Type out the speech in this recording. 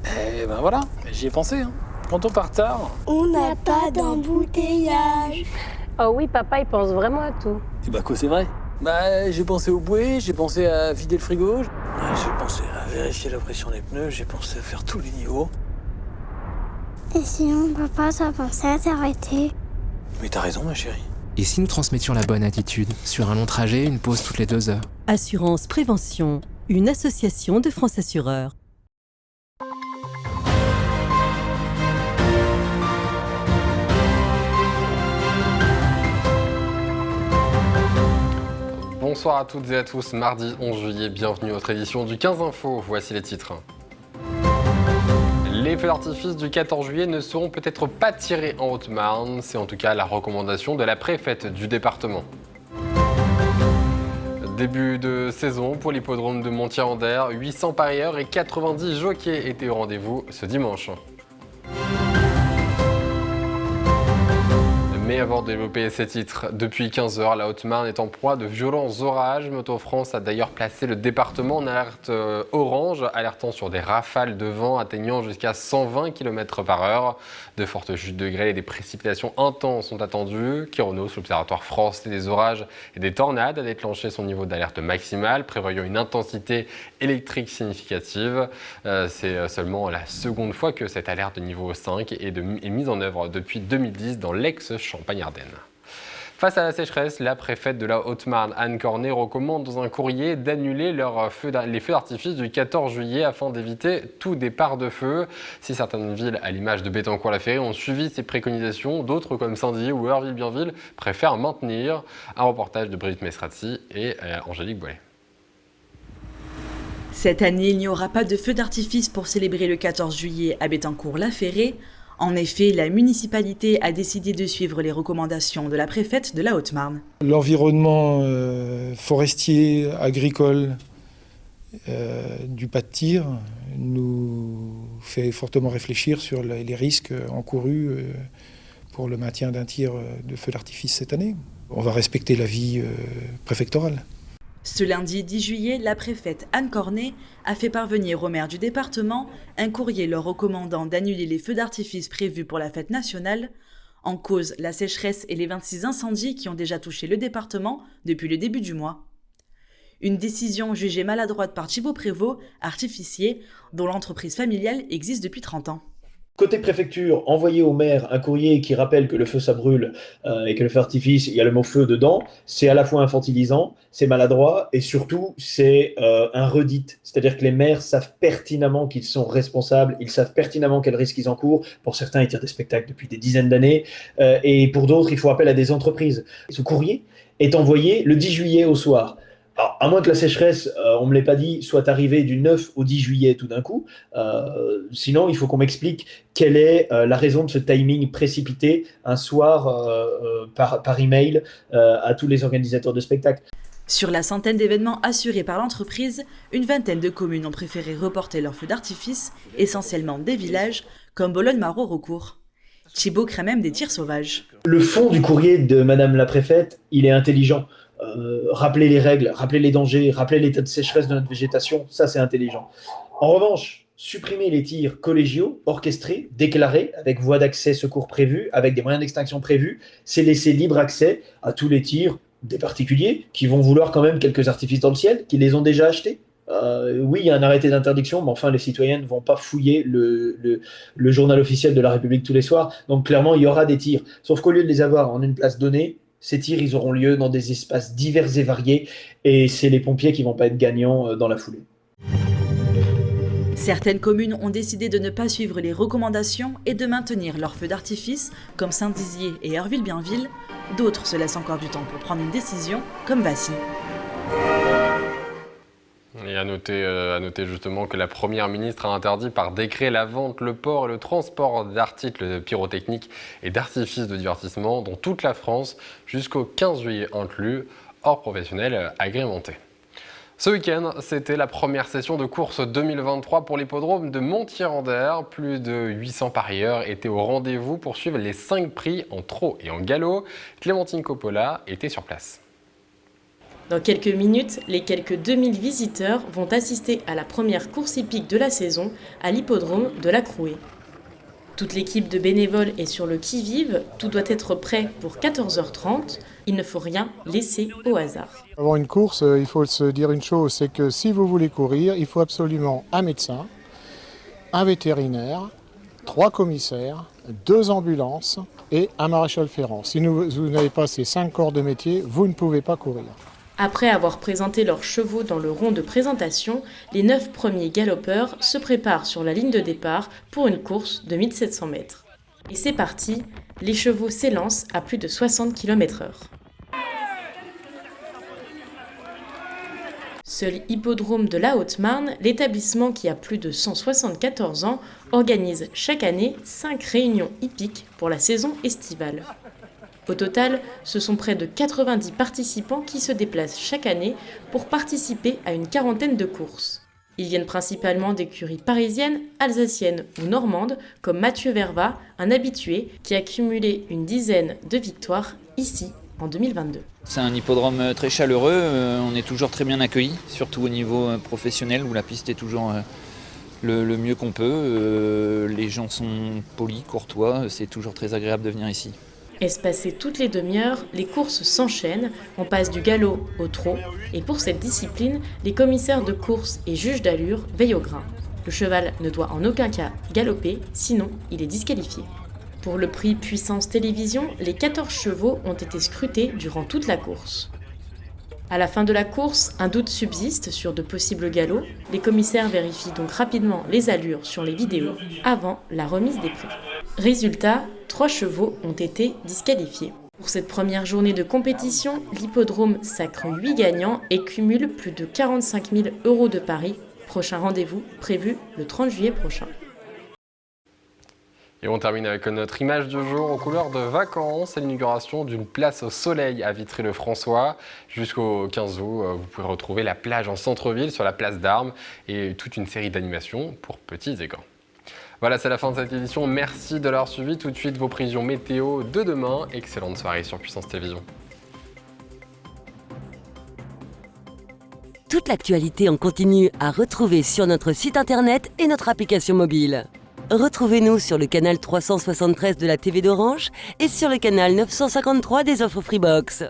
Eh ben voilà, j'y ai pensé. Hein. Quand on part tard, On n'a pas d'embouteillage. Oh oui, papa, il pense vraiment à tout. et bah quoi, c'est vrai. Bah j'ai pensé au bouée, j'ai pensé à vider le frigo, j'ai pensé à vérifier la pression des pneus, j'ai pensé à faire tous les niveaux. Et sinon, papa, ça pensait à t'arrêter. Mais t'as raison, ma chérie. Et si nous transmettions la bonne attitude? Sur un long trajet, une pause toutes les 2 heures. Assurance Prévention, une association de France Assureurs. Bonsoir à toutes et à tous, mardi 11 juillet, bienvenue à notre édition du 15 Info, voici les titres. Les feux d'artifice du 14 juillet ne seront peut-être pas tirés en Haute-Marne, c'est en tout cas la recommandation de la préfète du département. Début de saison pour l'hippodrome de Montier-en-Der, 800 parieurs et 90 jockeys étaient au rendez-vous ce dimanche. Mais avant de développer ces titres, depuis 15 heures, la Haute-Marne est en proie de violents orages. Météo France a d'ailleurs placé le département en alerte orange, alertant sur des rafales de vent atteignant jusqu'à 120 km/h. De fortes chutes de grêle et des précipitations intenses sont attendues. Kyronos, l'Observatoire français des orages et des tornades, a déclenché son niveau d'alerte maximal, prévoyant une intensité électrique significative. C'est seulement la seconde fois que cette alerte de niveau 5 est mise en œuvre depuis 2010 dans l'ex-Champagne-Ardenne. Face à la sécheresse, la préfète de la Haute-Marne, Anne Cornet, recommande dans un courrier d'annuler les feux d'artifice du 14 juillet afin d'éviter tout départ de feu. Si certaines villes, à l'image de Bettencourt-la-Ferrée, ont suivi ces préconisations, d'autres comme Saint-Dié ou Heurville-Bienville préfèrent maintenir. Un reportage de Brigitte Mestrazzi et Angélique Boilet. Cette année, il n'y aura pas de feu d'artifice pour célébrer le 14 juillet à Bettencourt-la-Ferrée. En effet, la municipalité a décidé de suivre les recommandations de la préfète de la Haute-Marne. L'environnement forestier, agricole du pas de tir nous fait fortement réfléchir sur les risques encourus pour le maintien d'un tir de feu d'artifice cette année. On va respecter l'avis préfectoral. Ce lundi 10 juillet, la préfète Anne Cornet a fait parvenir au maire du département un courrier leur recommandant d'annuler les feux d'artifice prévus pour la fête nationale. En cause, la sécheresse et les 26 incendies qui ont déjà touché le département depuis le début du mois. Une décision jugée maladroite par Thibaut Prévost, artificier, dont l'entreprise familiale existe depuis 30 ans. Côté préfecture, envoyer au maire un courrier qui rappelle que le feu ça brûle et que le feu d'artifice, il y a le mot feu dedans, c'est à la fois infantilisant, c'est maladroit et surtout c'est un redite. C'est-à-dire que les maires savent pertinemment qu'ils sont responsables, ils savent pertinemment quels risques ils encourent. Pour certains, ils tirent des spectacles depuis des dizaines d'années et pour d'autres, il faut appel à des entreprises. Ce courrier est envoyé le 10 juillet au soir. Alors, à moins que la sécheresse, on ne me l'ait pas dit, soit arrivée du 9 au 10 juillet tout d'un coup. Sinon, il faut qu'on m'explique quelle est la raison de ce timing précipité un soir par email à tous les organisateurs de spectacles. Sur la centaine d'événements assurés par l'entreprise, une vingtaine de communes ont préféré reporter leurs feux d'artifice, essentiellement des villages, comme Bologne-Maroc-Recourt. Thibaut craint même des tirs sauvages. Le fond du courrier de Madame la préfète, il est intelligent. Rappeler les règles, rappeler les dangers, rappeler l'état de sécheresse de notre végétation, ça c'est intelligent. En revanche, supprimer les tirs collégiaux, orchestrés, déclarés, avec voie d'accès secours prévue, avec des moyens d'extinction prévus, c'est laisser libre accès à tous les tirs des particuliers qui vont vouloir quand même quelques artifices dans le ciel, qui les ont déjà achetés. Oui, il y a un arrêté d'interdiction, mais enfin, les citoyens ne vont pas fouiller le journal officiel de la République tous les soirs. Donc clairement, il y aura des tirs. Sauf qu'au lieu de les avoir en une place donnée, ces tirs, ils auront lieu dans des espaces divers et variés, et c'est les pompiers qui ne vont pas être gagnants dans la foulée. Certaines communes ont décidé de ne pas suivre les recommandations et de maintenir leurs feux d'artifice, comme Saint-Dizier et Heurville-Bienville. D'autres se laissent encore du temps pour prendre une décision, comme Vassy. Et à noter justement que la Première ministre a interdit par décret la vente, le port et le transport d'articles pyrotechniques et d'artifices de divertissement dans toute la France jusqu'au 15 juillet inclus, hors professionnels agrémentés. Ce week-end, c'était la première session de course 2023 pour l'hippodrome de Montier-en-Der. Plus de 800 parieurs étaient au rendez-vous pour suivre les 5 prix en trot et en galop. Clémentine Coppola était sur place. Dans quelques minutes, les quelques 2000 visiteurs vont assister à la première course hippique de la saison à l'hippodrome de la Crouée. Toute l'équipe de bénévoles est sur le qui-vive, tout doit être prêt pour 14h30, il ne faut rien laisser au hasard. Avant une course, il faut se dire une chose, c'est que si vous voulez courir, il faut absolument un médecin, un vétérinaire, 3 commissaires, 2 ambulances et un maréchal ferrant. Si vous n'avez pas ces 5 corps de métier, vous ne pouvez pas courir. Après avoir présenté leurs chevaux dans le rond de présentation, les 9 premiers galopeurs se préparent sur la ligne de départ pour une course de 1700 mètres. Et c'est parti, les chevaux s'élancent à plus de 60 km/h. Seul hippodrome de la Haute-Marne, l'établissement qui a plus de 174 ans, organise chaque année 5 réunions hippiques pour la saison estivale. Au total, ce sont près de 90 participants qui se déplacent chaque année pour participer à une quarantaine de courses. Ils viennent principalement d'écuries parisiennes, alsaciennes ou normandes, comme Mathieu Verva, un habitué qui a cumulé une dizaine de victoires ici en 2022. C'est un hippodrome très chaleureux, on est toujours très bien accueillis, surtout au niveau professionnel où la piste est toujours le mieux qu'on peut. Les gens sont polis, courtois, c'est toujours très agréable de venir ici. Espacées toutes les demi-heures, les courses s'enchaînent, on passe du galop au trot, et pour cette discipline, les commissaires de course et juges d'allure veillent au grain. Le cheval ne doit en aucun cas galoper, sinon il est disqualifié. Pour le prix Puissance Télévision, les 14 chevaux ont été scrutés durant toute la course. À la fin de la course, un doute subsiste sur de possibles galops. Les commissaires vérifient donc rapidement les allures sur les vidéos avant la remise des prix. Résultat, 3 chevaux ont été disqualifiés. Pour cette première journée de compétition, l'hippodrome sacre 8 gagnants et cumule plus de 45 000 € de paris. Prochain rendez-vous prévu le 30 juillet prochain. Et on termine avec notre image du jour aux couleurs de vacances, l'inauguration d'une place au soleil à Vitry-le-François. Jusqu'au 15 août, vous pouvez retrouver la plage en centre-ville sur la place d'Armes et toute une série d'animations pour petits et grands. Voilà, c'est la fin de cette édition. Merci de l'avoir suivi. Tout de suite, vos prévisions météo de demain. Excellente soirée sur Puissance Télévision. Toute l'actualité en continu à retrouver sur notre site internet et notre application mobile. Retrouvez-nous sur le canal 373 de la TV d'Orange et sur le canal 953 des offres Freebox.